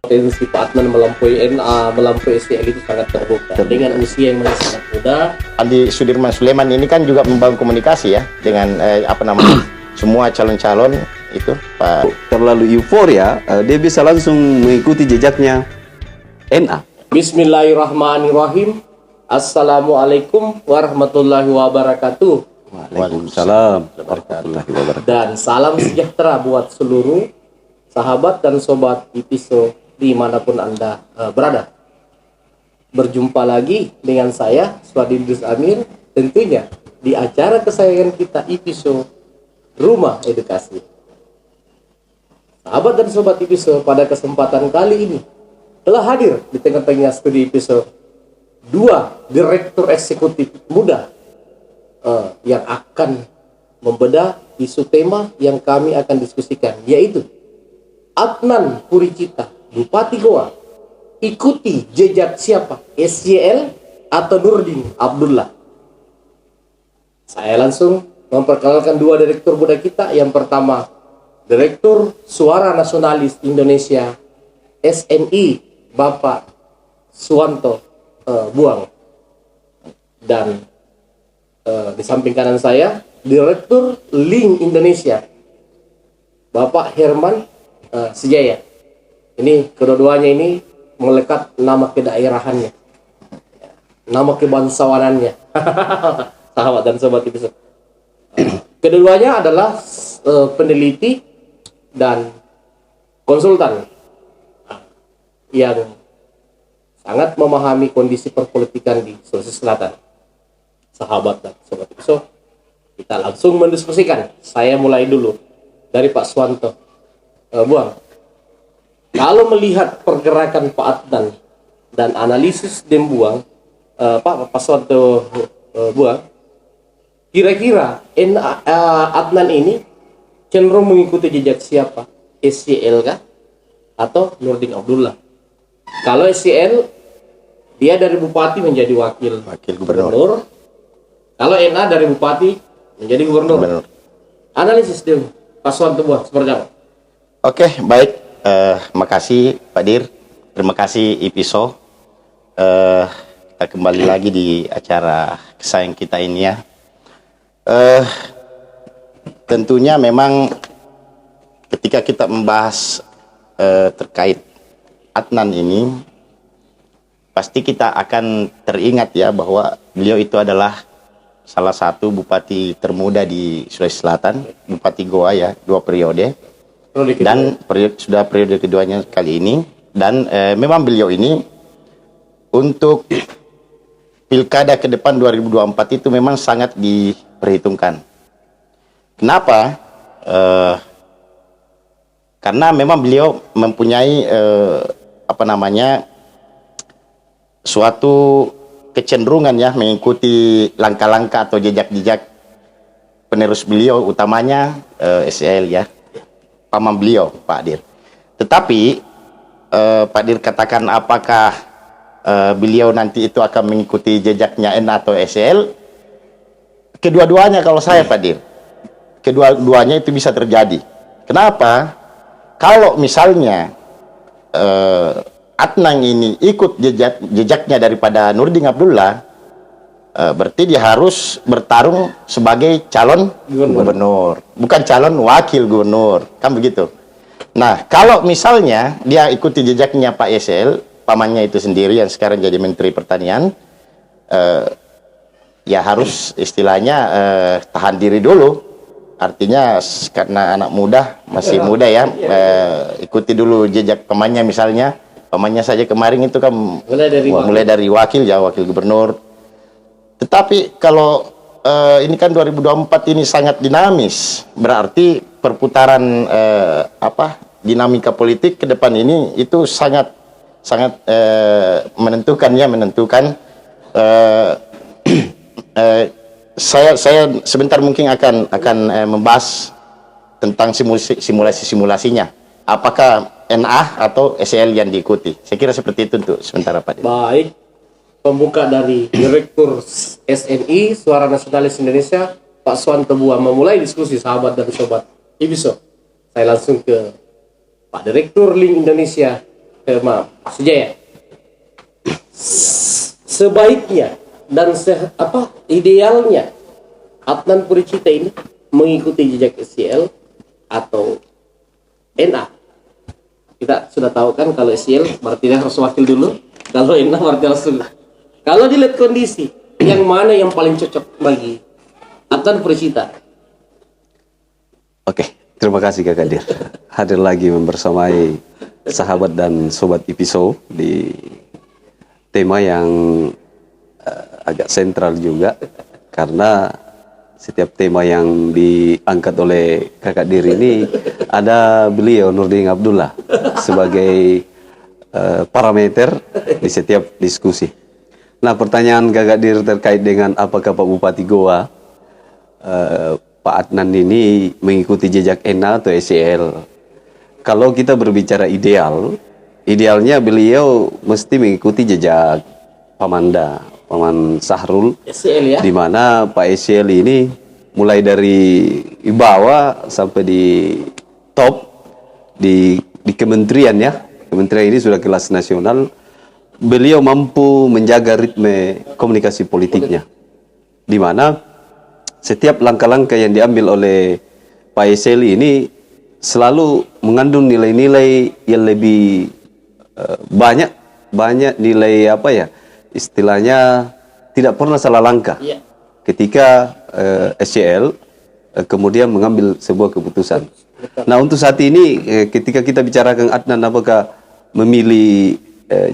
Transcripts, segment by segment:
potensi Pak Adnan melampaui NA, melampaui SCL itu sangat terbuka. Dengan usia yang masih sangat muda. Andi Sudirman Sulaiman ini kan juga membangun komunikasi ya dengan semua calon-calon itu Pak. Terlalu euforia, dia bisa langsung mengikuti jejaknya NA. Bismillahirrahmanirrahim. Assalamualaikum warahmatullahi wabarakatuh. Waalaikumsalam warahmatullahi wabarakatuh. Dan salam sejahtera buat seluruh sahabat dan sobat IPISO dimanapun Anda berada. Berjumpa lagi dengan saya, Swadi Idrus Amir, tentunya di acara kesayangan kita IPISO Rumah Edukasi. Sahabat dan sobat IPISO, pada kesempatan kali ini telah hadir di tengah-tengah studi IPISO dua direktur eksekutif muda yang akan membedah isu tema yang kami akan diskusikan, yaitu Adnan Puricita, Bupati Goa, ikuti jejak siapa? SCL atau Nurdin Abdullah? Saya langsung memperkenalkan dua direktur muda kita. Yang pertama, Direktur Suara Nasionalis Indonesia SNI, Bapak Suwanto Buang. Dan di samping kanan saya, Direktur Link Indonesia, Bapak Herman Sejaya. Ini kedua-duanya ini melekat nama kedaerahannya, nama kebangsawanannya. Sahabat dan sobat IPISO. Keduanya adalah peneliti dan konsultan yang sangat memahami kondisi perpolitikan di Sulawesi Selatan. Sahabat dan sobat IPISO, kita langsung mendiskusikan. Saya mulai dulu dari Pak Suwanto Buang. Kalau melihat pergerakan Pak Adnan dan analisis Dem Buang, Pak Suwanto Buang, kira-kira Adnan ini cenderung mengikuti jejak siapa? SCL kah? Atau Nurdin Abdullah? Kalau SCL, dia dari bupati menjadi wakil gubernur. Kalau NA dari bupati menjadi gubernur. Analisis Dem Pak Suwanto Buang seperti apa? Oke, baik. Makasih Pak Dir. Terima kasih IPISO. Kita kembali lagi di acara kesayangan kita ini ya. Tentunya memang ketika kita membahas terkait Adnan ini, pasti kita akan teringat ya bahwa beliau itu adalah salah satu bupati termuda di Sulawesi Selatan, Bupati Goa ya, 2 periode. Dan sudah periode keduanya kali ini. Dan memang beliau ini untuk pilkada ke depan 2024 itu memang sangat diperhitungkan. Kenapa? Karena memang beliau mempunyai suatu kecenderungan ya mengikuti langkah-langkah atau jejak-jejak penerus beliau, utamanya SCL ya, paman beliau Pak Dir. Tetapi Pak Dir katakan apakah beliau nanti itu akan mengikuti jejaknya NA atau SCL? Kedua-duanya kalau saya Pak Dir, kedua-duanya itu bisa terjadi. Kenapa? Kalau misalnya Adnan ini ikut jejaknya daripada Nurdin Abdullah, berarti dia harus bertarung sebagai calon gubernur, bukan calon wakil gubernur, kan begitu. Nah, kalau misalnya dia ikuti jejaknya Pak SCL, pamannya itu sendiri yang sekarang jadi Menteri Pertanian, ya harus istilahnya tahan diri dulu. Artinya karena anak muda, masih muda ya, ikuti dulu jejak pamannya misalnya. Pamannya saja kemarin itu kan mulai dari wakil ya, wakil gubernur. Tetapi kalau ini kan 2024 ini sangat dinamis, berarti perputaran dinamika politik ke depan ini itu sangat menentukan ya, saya sebentar mungkin akan membahas tentang simulasinya. Apakah NA atau SCL yang diikuti? Saya kira seperti itu untuk sementara Pak. Baik. Pembuka dari Direktur SNI Suara Nasionalis Indonesia Pak Suwanto Buang memulai diskusi sahabat dan sobat IPISO. Saya langsung ke Pak Direktur Link Indonesia maaf, Sejaya. Sebaiknya dan idealnya Adnan Puricita ini mengikuti jejak SCL atau NA. Kita sudah tahu kan kalau SCL berarti dia harus wakil dulu, kalau NA berarti harus dulu. Kalau dilihat kondisi, yang mana yang paling cocok bagi Adnan Puricita? Oke, terima kasih Kak Kadir. Hadir lagi membersamai sahabat dan sobat IPISO di tema yang agak sentral juga, karena setiap tema yang diangkat oleh Kakak Dir ini ada beliau Nurdin Abdullah sebagai parameter di setiap diskusi. Nah, pertanyaan Kakak Dir terkait dengan apakah Pak Bupati Goa Pak Adnan ini mengikuti jejak NA atau SCL. Kalau kita berbicara idealnya beliau mesti mengikuti jejak Paman Sahrul, SCL ya. di mana Pak SCL ini mulai dari bawah sampai di top di kementerian ya. Kementerian ini sudah kelas nasional. Beliau mampu menjaga ritme komunikasi politiknya, di mana setiap langkah-langkah yang diambil oleh Pak SCL ini selalu mengandung nilai-nilai yang lebih banyak nilai apa ya, istilahnya tidak pernah salah langkah ketika SCL kemudian mengambil sebuah keputusan. Nah, untuk saat ini ketika kita bicarakan Adnan apakah memilih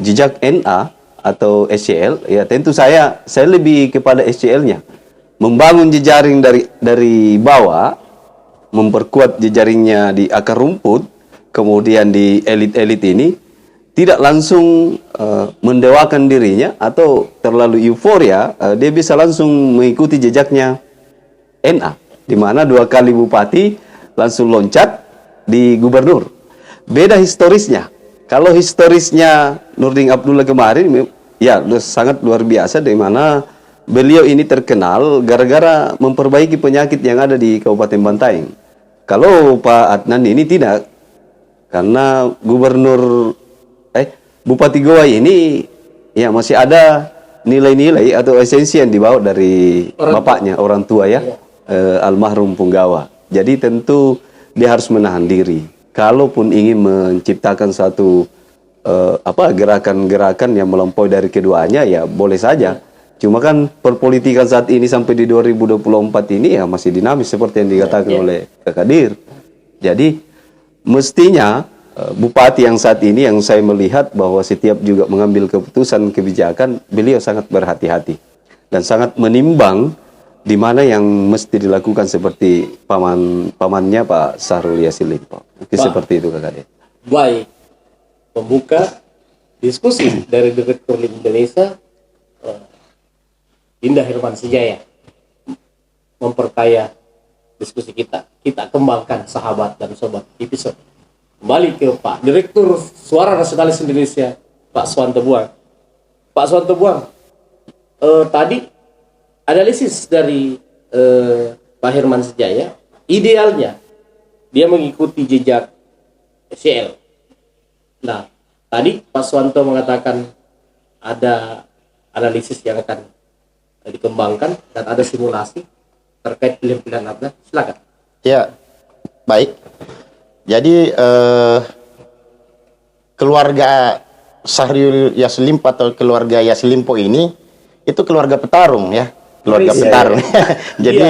jejak NA atau SCL, ya tentu saya lebih kepada SCL-nya. Membangun jejaring dari bawah, memperkuat jejaringnya di akar rumput, kemudian di elit-elit ini tidak langsung mendewakan dirinya atau terlalu euforia, dia bisa langsung mengikuti jejaknya NA, di mana 2 kali bupati langsung loncat di gubernur. Beda historisnya. Kalau historisnya Nurdin Abdullah kemarin, ya sangat luar biasa, di mana beliau ini terkenal gara-gara memperbaiki penyakit yang ada di Kabupaten Bantaeng. Kalau Pak Adnan ini tidak, karena Bupati Goa ini ya masih ada nilai-nilai atau esensi yang dibawa dari bapaknya, orang tua ya, almarhum Punggawa. Jadi tentu dia harus menahan diri. Kalaupun ingin menciptakan satu gerakan-gerakan yang melampaui dari keduanya, ya boleh saja. Cuma kan perpolitikan saat ini sampai di 2024 ini ya masih dinamis seperti yang dikatakan oleh Kak Kadir. Jadi mestinya bupati yang saat ini yang saya melihat bahwa setiap juga mengambil keputusan kebijakan, beliau sangat berhati-hati dan sangat menimbang di mana yang mesti dilakukan, seperti pamannya Pak Sahrul Yassin Limpo. Mungkin seperti itu Kak Kadir. Baik, membuka diskusi dari Direktur Link Indonesia, Dinda Herman Sejaya, memperkaya diskusi kita kembangkan sahabat dan sobat episode. Kembali ke Pak Direktur Suara Nasionalis Indonesia, Pak Suwanto Buang. Pak Suwanto Buang, tadi analisis dari Pak Herman Sejaya, idealnya dia mengikuti jejak SCL. Nah, tadi Pak Suwanto mengatakan ada analisis yang akan dikembangkan dan ada simulasi terkait pilihan-pilihan Adnan. Silakan. Ya, baik. Jadi keluarga Sahrul Yassin Limpo atau keluarga Yassin Limpo ini itu keluarga petarung ya, keluarga petarung. Jadi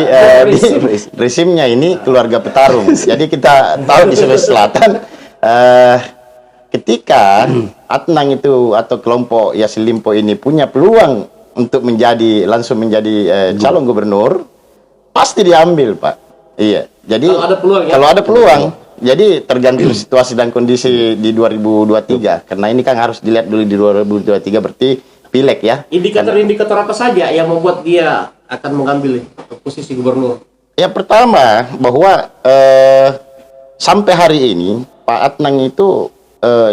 resimnya ini keluarga petarung. Jadi kita tahu di Sulawesi Selatan ketika Adnan itu atau kelompok Yassin Limpo ini punya peluang untuk langsung menjadi calon gubernur, pasti diambil, Pak. Iya. Jadi kalau ada peluang, jadi tergantung situasi dan kondisi di 2023. Karena ini kan harus dilihat dulu di 2023, berarti pileg ya. Indikator-indikator apa saja yang membuat dia akan mengambil posisi gubernur? Ya, pertama bahwa sampai hari ini Pak Adnan itu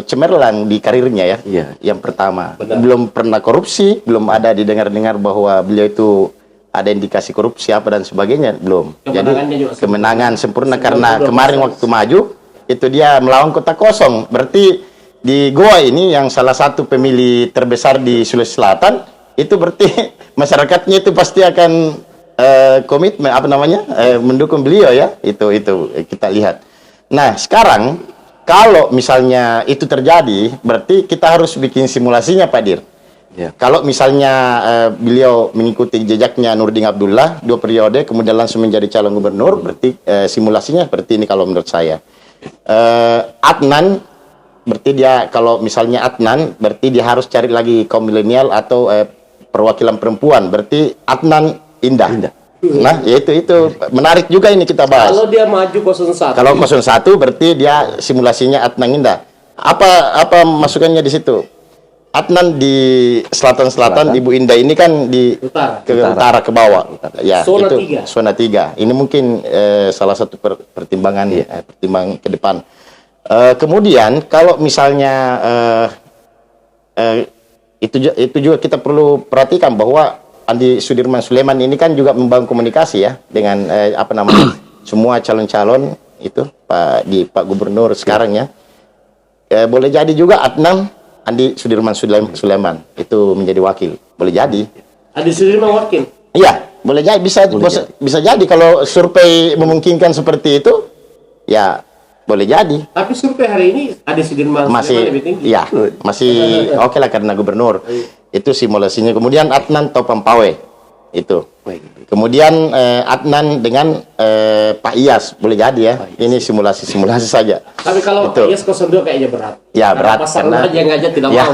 cemerlang di karirnya ya. Iya. Yang pertama, Benar. belum pernah korupsi, belum ada didengar-dengar bahwa beliau itu ada indikasi korupsi apa dan sebagainya, belum. Kemenangannya juga kemenangan sempurna karena kemarin waktu maju itu dia melawan kota kosong. Berarti di Goa ini yang salah satu pemilih terbesar di Sulawesi Selatan, itu berarti masyarakatnya itu pasti akan komitmen mendukung beliau ya. Itu kita lihat. Nah, sekarang kalau misalnya itu terjadi, berarti kita harus bikin simulasinya, Pak Dir. Ya. Kalau misalnya beliau mengikuti jejaknya Nurdin Abdullah 2 periode, kemudian langsung menjadi calon gubernur, berarti simulasinya seperti ini kalau menurut saya. Adnan, berarti dia kalau misalnya Adnan, berarti dia harus cari lagi kaum milenial atau perwakilan perempuan, berarti Adnan Indah. Nah, itu menarik juga ini kita bahas. Kalau dia maju 01. Kalau 01 berarti dia simulasinya Adnan Indah. Apa masukannya di situ? Adnan di selatan, Ibu Indah ini kan di utara ke bawah. Ya, Zona itu 3. zona 3. Ini mungkin salah satu pertimbangan pertimbangan ke depan. Kemudian kalau misalnya itu juga kita perlu perhatikan bahwa Andi Sudirman Sulaiman ini kan juga membangun komunikasi ya dengan semua calon-calon itu Pak Gubernur sekarang ya. Boleh jadi juga Adnan Andi Sudirman Sulaiman itu menjadi wakil. Boleh jadi. Andi Sudirman wakil. Iya, boleh jadi, bisa jadi kalau survei memungkinkan seperti itu, ya boleh jadi. Tapi survei hari ini Andi Sudirman Masih lebih tinggi. ya, masih oke lah karena gubernur. Itu simulasinya. Kemudian Adnan Topang Pawe itu. Kemudian Adnan dengan Pak Iyas, boleh jadi ya. Ini simulasi saja. Tapi kalau Itu. Pak Iyas 02 kayaknya berat. Ya, berat Pasangan karena aja ngajak tidak ya. mau.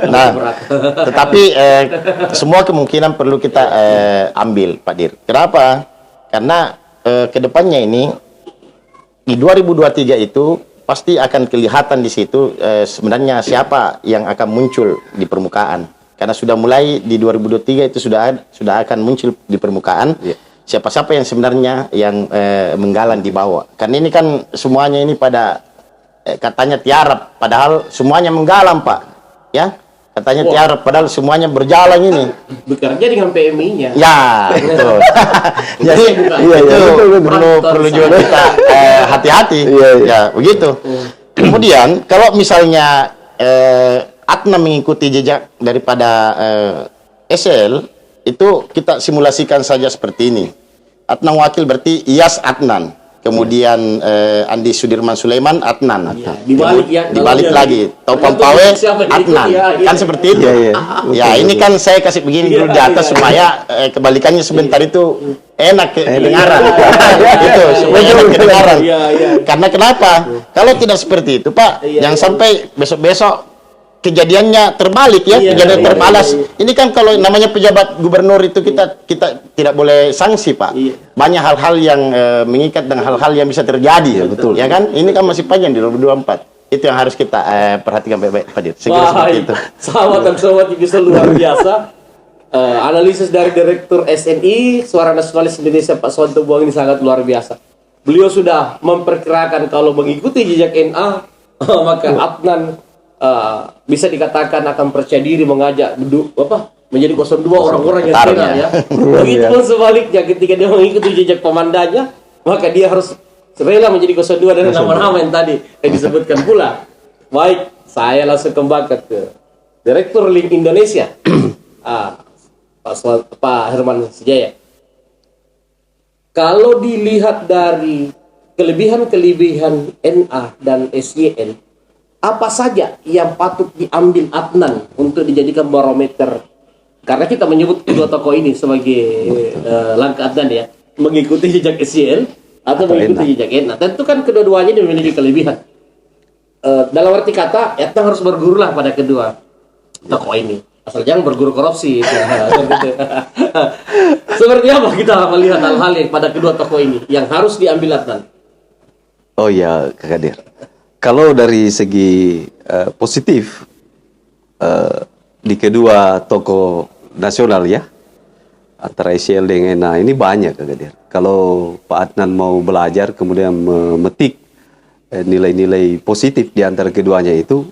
Nah, Berat. tetapi semua kemungkinan perlu kita ambil, Pak Dir. Kenapa? Karena kedepannya ini di 2023 itu pasti akan kelihatan di situ sebenarnya siapa yang akan muncul di permukaan. Karena sudah mulai di 2023 itu sudah akan muncul di permukaan. Siapa-siapa yang sebenarnya yang menggalang di bawah. Karena ini kan semuanya ini pada katanya tiarap, padahal semuanya menggalang, Pak. Ya, katanya tiarap, padahal semuanya berjalan ini. Bekerja dengan PMI-nya. Ya, betul. Jadi itu perlu juga kita hati-hati. Ya, begitu. Kemudian kalau misalnya Adnan mengikuti jejak daripada SL, itu kita simulasikan saja seperti ini. Adnan wakil berarti Iyas Adnan. Kemudian Andi Sudirman Sulaiman Adnan. Dibalik lagi. Topang Pawe Adnan. Kan seperti itu. Ya, ini kan saya kasih begini dulu di atas supaya kebalikannya sebentar itu enak kedengaran. Itu supaya enak kedengaran. Karena kenapa? Kalau tidak seperti itu, Pak, jangan sampai besok-besok kejadiannya terbalik ya, kejadian terbalas. Ini kan kalau namanya pejabat gubernur itu kita tidak boleh sanksi, Pak. Banyak hal-hal yang mengikat dengan hal-hal yang bisa terjadi, betul. Ya kan? Ini kan masih panjang di 2024. Itu yang harus kita perhatikan baik-baik, Pak Dir. Segera seperti itu. Sahabat dan sahabat bisa luar biasa. Analisis dari Direktur SNI Suara Nasionalis Indonesia Pak Suwanto Buang ini sangat luar biasa. Beliau sudah memperkirakan kalau mengikuti jejak NA maka Adnan bisa dikatakan akan percaya diri mengajak menjadi 02 orang-orang yang kena ya. Begitupun sebaliknya ketika dia mengikuti jejak komandannya, maka dia harus rela menjadi 02 dari nama-nama yang tadi yang disebutkan pula. Baik, saya langsung kembali ke Direktur Link Indonesia, Pak Herman Sejaya. Kalau dilihat dari kelebihan-kelebihan NA dan SYN, apa saja yang patut diambil Adnan untuk dijadikan barometer? Karena kita menyebut kedua tokoh ini sebagai langkah Adnan ya, mengikuti jejak SYL atau mengikuti jejak NA. Tentu kan kedua-duanya memiliki kelebihan. Dalam arti kata, Adnan harus berguru lah pada kedua tokoh ini. Asal jangan berguru korupsi. Seperti apa kita melihat hal-hal yang pada kedua tokoh ini yang harus diambil Adnan? Oh ya, Kak Kadir. Kalau dari segi positif di kedua tokoh nasional ya, antara SYL dengan NA ini banyak, Kak Kadir. Kalau Pak Adnan mau belajar kemudian memetik nilai-nilai positif di antara keduanya itu,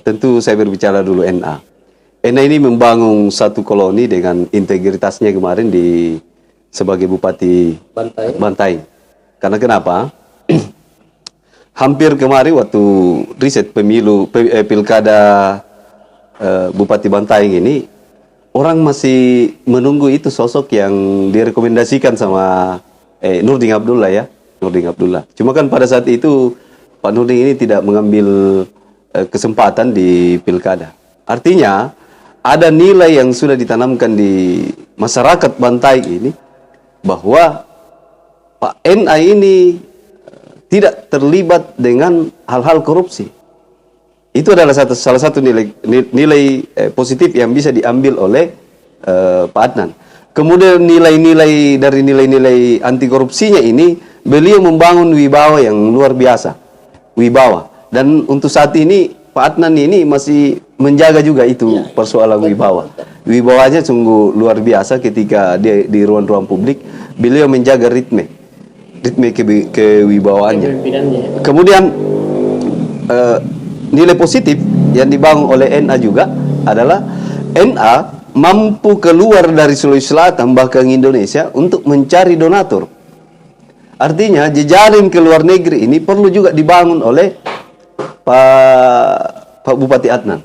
tentu saya berbicara dulu NA. NA ini membangun satu koloni dengan integritasnya kemarin sebagai Bupati Bantaing. Karena kenapa? hampir kemarin waktu riset pilkada Bupati Bantaeng ini, orang masih menunggu itu sosok yang direkomendasikan sama Nurdin Abdullah ya, Nurdin Abdullah. Cuma kan pada saat itu Pak Nurdin ini tidak mengambil kesempatan di pilkada. Artinya ada nilai yang sudah ditanamkan di masyarakat Bantaeng ini bahwa Pak NA ini tidak terlibat dengan hal-hal korupsi. Itu adalah salah satu nilai positif yang bisa diambil oleh Pak Adnan. Kemudian nilai-nilai anti korupsinya ini, beliau membangun wibawa yang luar biasa. Wibawa. Dan untuk saat ini Pak Adnan ini masih menjaga juga itu persoalan wibawa. Wibawanya sungguh luar biasa ketika dia di ruang-ruang publik. Beliau menjaga ritme kewibawaannya. Kemudian nilai positif yang dibangun oleh NA juga adalah NA mampu keluar dari Sulawesi Selatan bahkan Indonesia untuk mencari donatur. Artinya jejaring ke luar negeri ini perlu juga dibangun oleh Pak Bupati Adnan.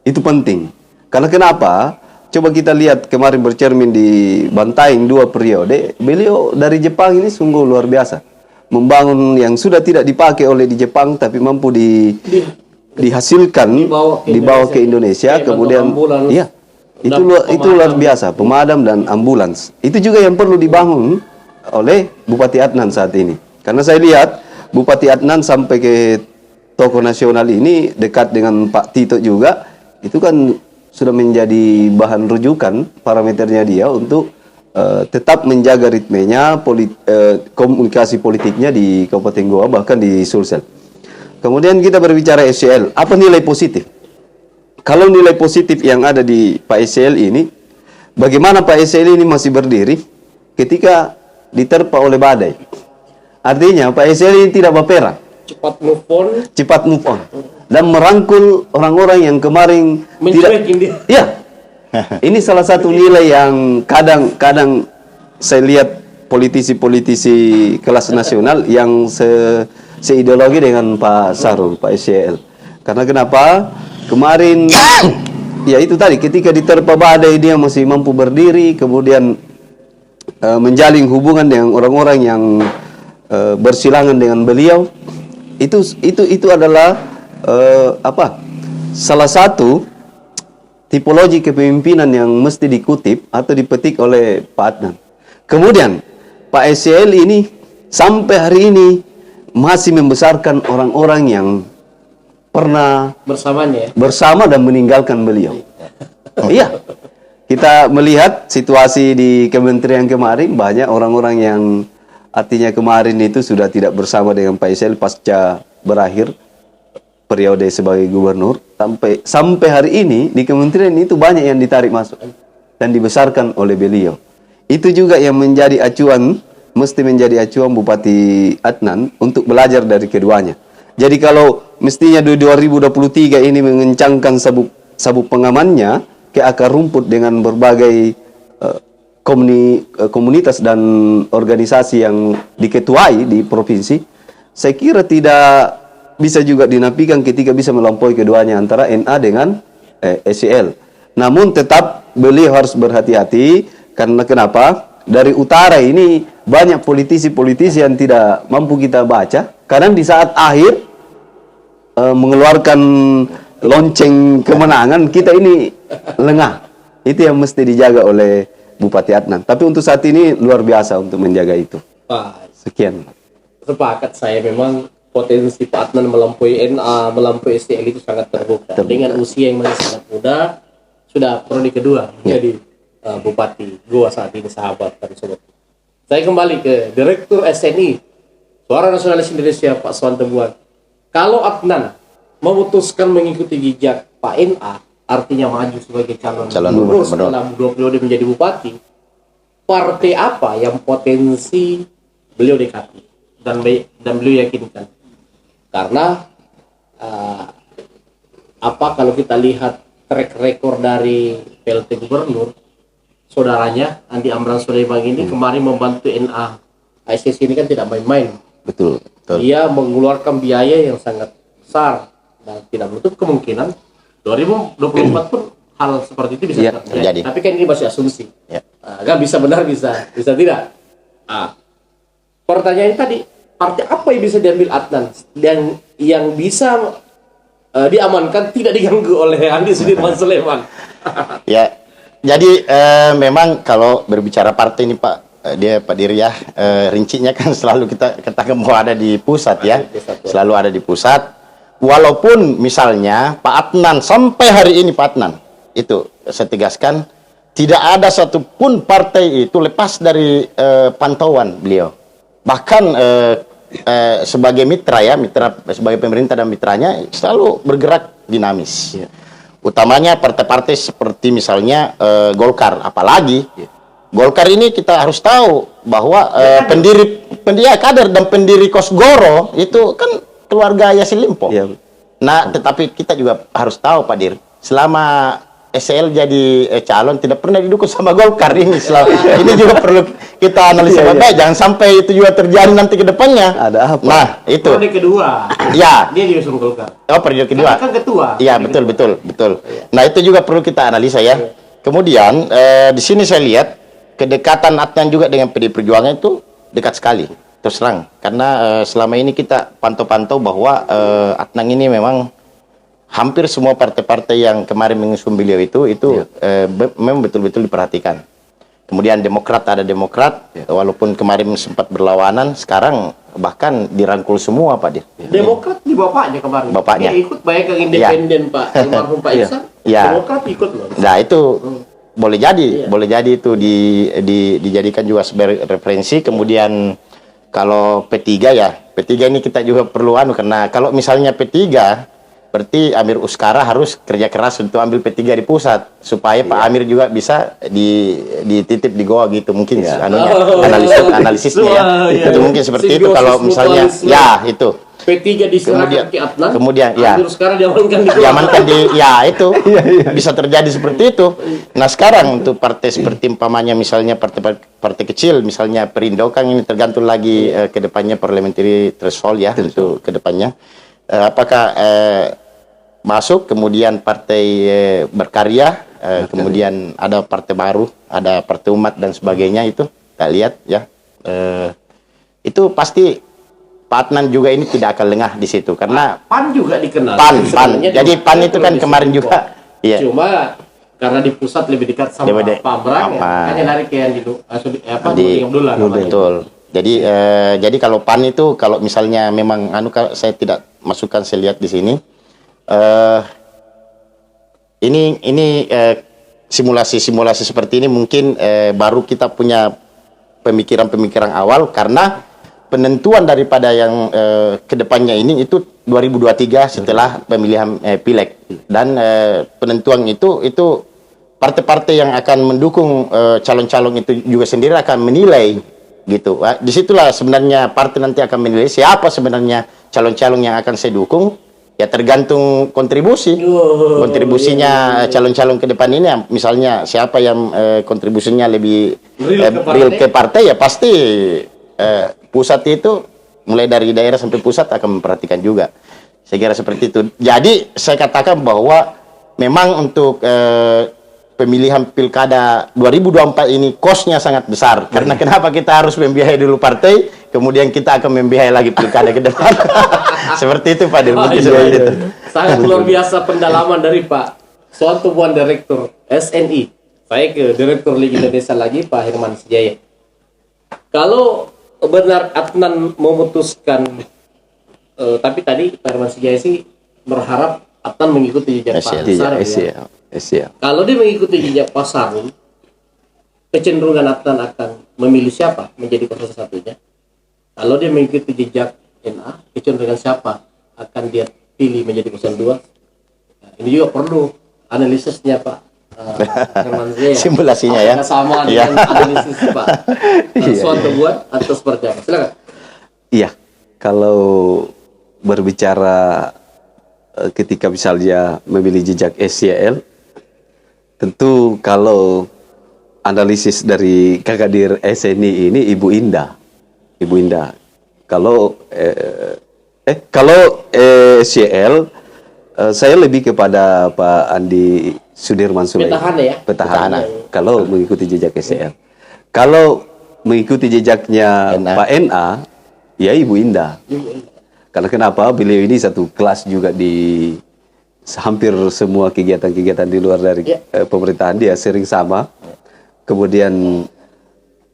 Itu penting. Karena kenapa? Coba kita lihat kemarin bercermin di Bantaeng 2 periode, beliau dari Jepang ini sungguh luar biasa. Membangun yang sudah tidak dipakai oleh di Jepang tapi mampu dihasilkan, dibawa ke Indonesia, kemudian iya. Itu luar biasa, pemadam dan ambulans. Itu juga yang perlu dibangun oleh Bupati Adnan saat ini. Karena saya lihat Bupati Adnan sampai ke tokoh nasional ini dekat dengan Pak Tito juga, itu kan sudah menjadi bahan rujukan parameternya dia untuk tetap menjaga ritmenya, komunikasi politiknya di Kabupaten Goa bahkan di Sulsel. Kemudian kita berbicara SCL, apa nilai positif? Kalau nilai positif yang ada di Pak SCL ini, bagaimana Pak SCL ini masih berdiri ketika diterpa oleh badai? Artinya Pak SCL ini tidak baperan. Cepat move on dan merangkul orang-orang yang kemarin ya. Ini salah satu nilai yang kadang-kadang saya lihat politisi-politisi kelas nasional yang seideologi dengan Pak Sarul, Pak SCL. Karena kenapa? Kemarin ya itu tadi, ketika diterpa badai dia masih mampu berdiri, kemudian menjalin hubungan dengan orang-orang yang bersilangan dengan beliau. Itu adalah salah satu tipologi kepemimpinan yang mesti dikutip atau dipetik oleh Pak Adnan. Kemudian Pak SCL ini sampai hari ini masih membesarkan orang-orang yang pernah bersama dan meninggalkan beliau. Iya, kita melihat situasi di kementerian kemarin, banyak orang-orang yang artinya kemarin itu sudah tidak bersama dengan Pak SCL pasca berakhir periode sebagai gubernur, sampai hari ini di kementerian itu banyak yang ditarik masuk dan dibesarkan oleh beliau. Itu juga yang menjadi acuan, mesti menjadi acuan Bupati Adnan untuk belajar dari keduanya. Jadi kalau mestinya di 2023 ini mengencangkan sabuk pengamannya ke akar rumput dengan berbagai komunitas dan organisasi yang diketuai di provinsi, saya kira tidak bisa juga dinafikan ketika bisa melampaui keduanya antara NA dengan SCL. Namun tetap beliau harus berhati-hati, karena kenapa? Dari utara ini banyak politisi-politisi yang tidak mampu kita baca. Kadang di saat akhir mengeluarkan lonceng kemenangan, kita ini lengah. Itu yang mesti dijaga oleh Bupati Adnan. Tapi untuk saat ini luar biasa untuk menjaga itu. Sekian. Sepakat saya, memang potensi Pak Adnan melampaui NA, melampaui SCL itu sangat terbuka. Dengan usia yang masih sangat muda, sudah periode kedua menjadi Bupati Goa saat ini, sahabat dan sobat. Saya kembali ke Direktur SNI Suara Nasionalis Indonesia, Pak Suwanto Buan. Kalau Adnan memutuskan mengikuti jejak Pak NA, artinya maju sebagai calon gubernur setelah 2 periode menjadi bupati, partai apa yang potensi beliau dekati dan beliau yakinkan? Karena kalau kita lihat track record dari PLT Gubernur, saudaranya Andi Amran Sulaiman ini kemarin membantu NA ASS ini kan tidak main-main Betul. Betul. Dia mengeluarkan biaya yang sangat besar dan tidak menutup kemungkinan 2024 pun hal seperti itu bisa Iya, terjadi. Tapi kan ini masih asumsi. Ya. Kan bisa benar, bisa tidak. Pertanyaan tadi, partai apa yang bisa diambil Adnan dan yang bisa diamankan tidak diganggu oleh Andi Sudirman Sulaiman? Ya, jadi memang kalau berbicara partai ini Pak Diri ya, rincinya kan selalu kita katakan bahwa ada di pusat ya, selalu ada di pusat. Walaupun misalnya Pak Adnan sampai hari ini Pak Adnan itu saya tegaskan tidak ada satupun partai itu lepas dari pantauan beliau. Bahkan sebagai mitra sebagai pemerintah dan mitranya selalu bergerak dinamis. Utamanya partai-partai seperti misalnya Golkar, apalagi Golkar ini kita harus tahu bahwa kader dan pendiri Kosgoro itu kan keluarga Yassin Limpo. Ya. Nah, tetapi kita juga harus tahu Pak Dir, selama SL jadi calon tidak pernah didukung sama Golkar ini ini juga perlu kita analisa baik-baik, jangan sampai itu juga terjadi nanti ke depannya. Ada apa? Nah, itu. Periode kedua. Ya. Dia diusung Golkar. Oh, periode kedua. Kan ketua. Iya, betul. Nah, itu juga perlu kita analisa ya. Kemudian di sini saya lihat kedekatan Adnan juga dengan PD Perjuangan itu dekat sekali, terus terang. Karena selama ini kita pantau-pantau bahwa Adnan ini memang hampir semua partai-partai yang kemarin mengusung beliau itu memang betul-betul diperhatikan. Kemudian ada Demokrat, walaupun kemarin sempat berlawanan, sekarang bahkan dirangkul semua Pak Dir. Demokrat di bapaknya kemarin. Bapaknya. Dia ikut banyak yang independen Pak, almarhum Pak Ihsan. Demokrat ikut loh. Nah itu boleh jadi itu dijadikan juga sebagai referensi. Kemudian kalau P3 ini kita juga perlu karena kalau misalnya P3 berarti Amir Uskara harus kerja keras untuk ambil P3 di pusat supaya Pak Amir juga bisa dititip di Goa gitu mungkin analisisnya itu mungkin seperti itu kalau misalnya itu P3 diserahkan ke Adnan, kemudian Amir Uskara diamankan di itu bisa terjadi seperti itu. Nah sekarang untuk partai seperti umpamanya misalnya partai kecil misalnya Perindo kan ini tergantung lagi ke depannya parliamentary threshold ya untuk ke depannya apakah masuk, kemudian partai berkarya, kemudian ada partai baru, ada partai umat dan sebagainya itu kita lihat ya. Itu pasti Pak Adnan juga ini tidak akan lengah di situ karena PAN juga dikenal. PAN. Jadi PAN itu kan kemarin juga. Iya. Cuma karena di pusat lebih dekat sama Pak Brang, hanya lari ke yang di Abdullah. Betul. Jadi kalau PAN itu kalau misalnya memang saya tidak masukkan, saya lihat di sini. Ini simulasi seperti ini mungkin baru kita punya pemikiran awal karena penentuan daripada yang kedepannya ini itu 2023 setelah pemilihan pileg dan penentuan itu partai-partai yang akan mendukung calon-calon itu juga sendiri akan menilai gitu. Disitulah sebenarnya partai nanti akan menilai siapa sebenarnya calon-calon yang akan saya dukung. Ya tergantung kontribusinya calon-calon ke depan ini misalnya siapa yang kontribusinya lebih real ke partai ya pasti pusat itu mulai dari daerah sampai pusat akan memperhatikan juga. Saya kira seperti itu. Jadi saya katakan bahwa memang untuk pemilihan pilkada 2024 ini kosnya sangat besar. Karena kenapa kita harus membiayai dulu partai, kemudian kita akan membiayai lagi pilkada ke depan. Seperti itu Pak Dir. Sangat luar biasa pendalaman dari Pak Suwanto Buan Direktur SNI. Saya ke Direktur Liga Indonesia lagi Pak Herman Sejaya. Kalau benar Adnan memutuskan, tapi tadi Pak Herman Sejaya sih berharap Adnan mengikuti jejak Pak Sarul. Kalau dia mengikuti jejak Pak Sarul, kecenderungan Adnan akan memilih siapa menjadi 01-nya. Kalau dia mengikuti jejak NA, kecenderungan siapa akan dia pilih menjadi 02. Ini juga perlu analisisnya Pak Herman Sejaya. Simulasinya ya. Sama dengan analisis Pak Suwanto buat atau seperti apa? Silakan. Iya, kalau berbicara ketika misalnya memilih jejak SYL, tentu kalau analisis dari Kakadir SNI ini Ibu Indah. Kalau SCL, saya lebih kepada Pak Andi Sudirman Sulaiman. Petahana ya? Petahana. Kalau mengikuti jejak SCL. Kalau mengikuti jejaknya Pak NA, ya Ibu Indah. Karena kenapa? Beliau ini satu kelas juga di hampir semua kegiatan-kegiatan di luar dari pemerintahan, dia sering sama. Kemudian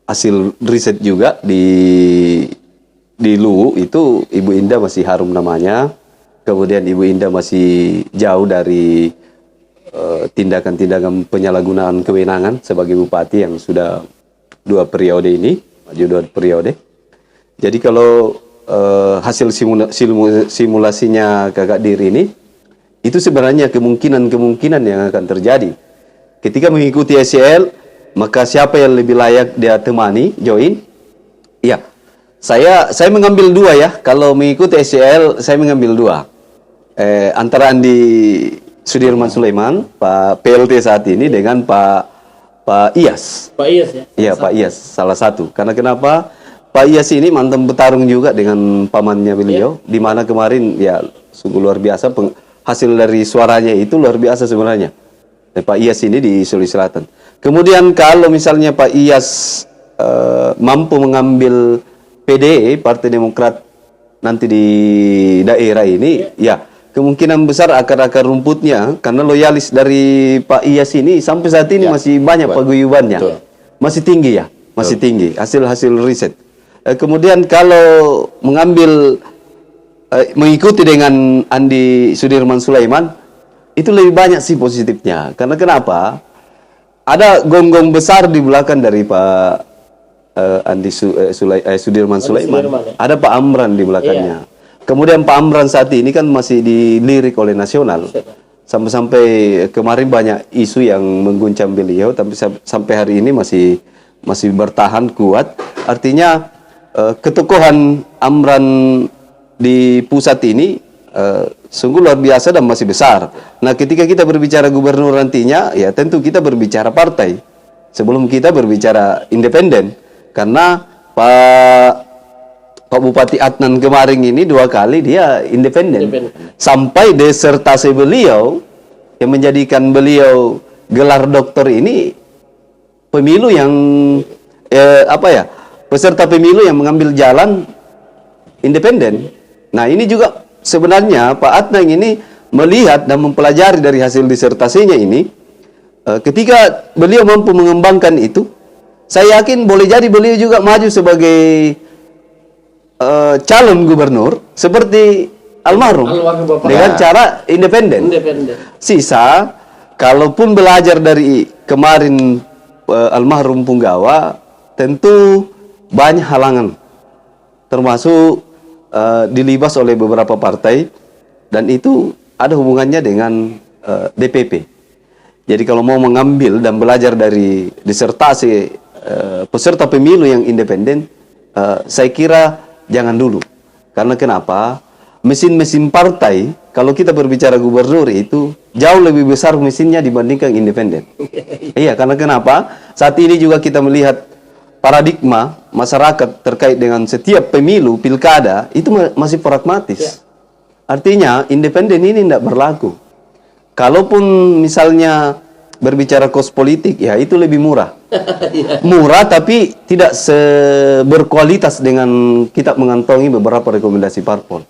hasil riset juga di LUU itu Ibu Indah masih harum namanya. Kemudian Ibu Indah masih jauh dari tindakan-tindakan penyalahgunaan kewenangan sebagai bupati yang sudah 2 periode ini, maju 2 periode. Jadi kalau hasil simulasinya Kakak Dir ini, itu sebenarnya kemungkinan yang akan terjadi. Ketika mengikuti SCL, maka siapa yang lebih layak dia temani, join? Iya, saya mengambil 2 ya. Kalau mengikuti SCL, saya mengambil 2. Antara Andi Sudirman Sulaiman, Pak PLT saat ini, dengan Pak Iyas. Pak Iyas ya? Iya, Pak Iyas, salah satu. Karena kenapa? Pak Iyas ini mantan petarung juga dengan pamannya beliau, di mana kemarin ya sungguh luar biasa, hasil dari suaranya itu luar biasa sebenarnya. Pak Iyas ini di Sulawesi Selatan. Kemudian kalau misalnya Pak Iyas mampu mengambil PDE, Partai Demokrat nanti di daerah ini, ya kemungkinan besar akar-akar rumputnya, karena loyalis dari Pak Iyas ini sampai saat ini masih banyak paguyubannya. Masih tinggi ya, masih tinggi hasil riset. Kemudian kalau mengikuti dengan Andi Sudirman Sulaiman, itu lebih banyak sih positifnya. Karena kenapa? Ada gonggong besar di belakang dari Pak Andi Sudirman Sulaiman. Ada Pak Amran di belakangnya. Kemudian Pak Amran saat ini kan masih dilirik oleh nasional. Sampai-sampai kemarin banyak isu yang mengguncang beliau, tapi sampai hari ini masih bertahan kuat. Artinya ketokohan Amran di pusat ini sungguh luar biasa dan masih besar. Nah, ketika kita berbicara gubernur nantinya, ya tentu kita berbicara partai sebelum kita berbicara independen. Karena Pak Bupati Adnan kemarin ini 2 kali dia independen. Sampai disertasi beliau yang menjadikan beliau gelar doktor ini pemilu yang peserta pemilu yang mengambil jalan independen. Nah, ini juga sebenarnya Pak Adnan ini melihat dan mempelajari dari hasil disertasinya ini, ketika beliau mampu mengembangkan itu, saya yakin boleh jadi beliau juga maju sebagai calon gubernur seperti almarhum dengan cara independen. Sisa, kalaupun belajar dari kemarin almarhum Punggawa, tentu banyak halangan, termasuk dilibas oleh beberapa partai, dan itu ada hubungannya dengan DPP. Jadi kalau mau mengambil dan belajar dari disertasi peserta pemilu yang independen, saya kira jangan dulu. Karena kenapa? Mesin-mesin partai, kalau kita berbicara gubernur itu jauh lebih besar mesinnya dibandingkan independen. Iya, karena kenapa? Saat ini juga kita melihat paradigma masyarakat terkait dengan setiap pemilu, pilkada, itu masih pragmatis. Artinya, independen ini tidak berlaku. Kalaupun misalnya berbicara kos politik, ya itu lebih murah. Murah tapi tidak berkualitas dengan kita mengantongi beberapa rekomendasi parpol.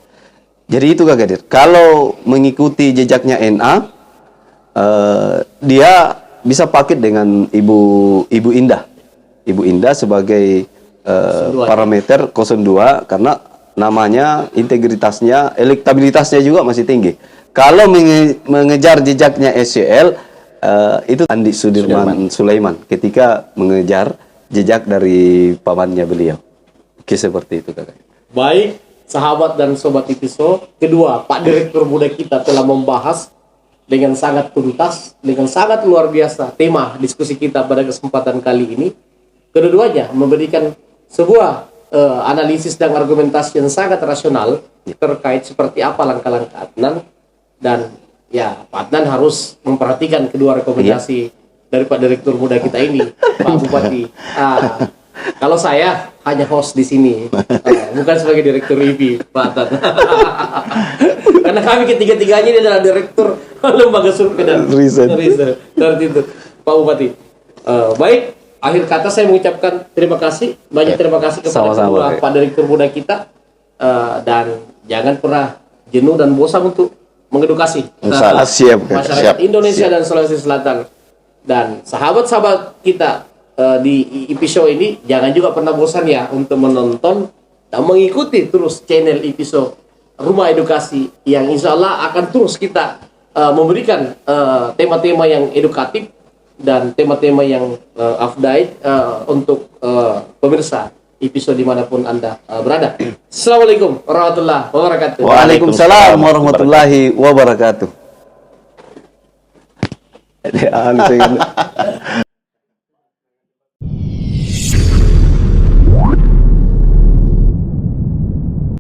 Jadi itu Kak Gadir. Kalau mengikuti jejaknya NA, dia bisa paket dengan Ibu Indah. Ibu Indah sebagai parameter 02, karena namanya, integritasnya, elektabilitasnya juga masih tinggi. Kalau mengejar jejaknya SCL, itu Andi Sudirman Sulaiman ketika mengejar jejak dari pamannya beliau. Oke, seperti itu Kakak. Baik, sahabat dan sobat Itiso, kedua, Pak Direktur Muda kita telah membahas dengan sangat tuntas, dengan sangat luar biasa tema diskusi kita pada kesempatan kali ini. Kedua-duanya memberikan sebuah analisis dan argumentasi yang sangat rasional terkait seperti apa langkah-langkah Adnan, dan ya Pak Adnan harus memperhatikan kedua rekomendasi dari Pak Direktur Muda kita ini, Pak Bupati Kalau saya hanya host di sini, bukan sebagai direktur IPI, Pak Atan. Karena kami ketiga-tiganya ini adalah direktur lembaga survei dan Riset. Seperti itu, Pak Bupati. Baik, akhir kata saya mengucapkan terima kasih, banyak terima kasih kepada Sama-sama, kedua Pak Direktur muda kita, dan jangan pernah jenuh dan bosan untuk mengedukasi Insya Allah. Siap. masyarakat Siap. Indonesia dan Sulawesi Selatan. Dan sahabat-sahabat kita di IP Show ini jangan juga pernah bosan ya untuk menonton dan mengikuti terus channel IP Show Rumah Edukasi yang insya Allah akan terus kita memberikan tema-tema yang edukatif dan tema-tema yang update untuk pemirsa episode dimanapun Anda berada. Assalamualaikum warahmatullahi wabarakatuh. Waalaikumsalam warahmatullahi wabarakatuh.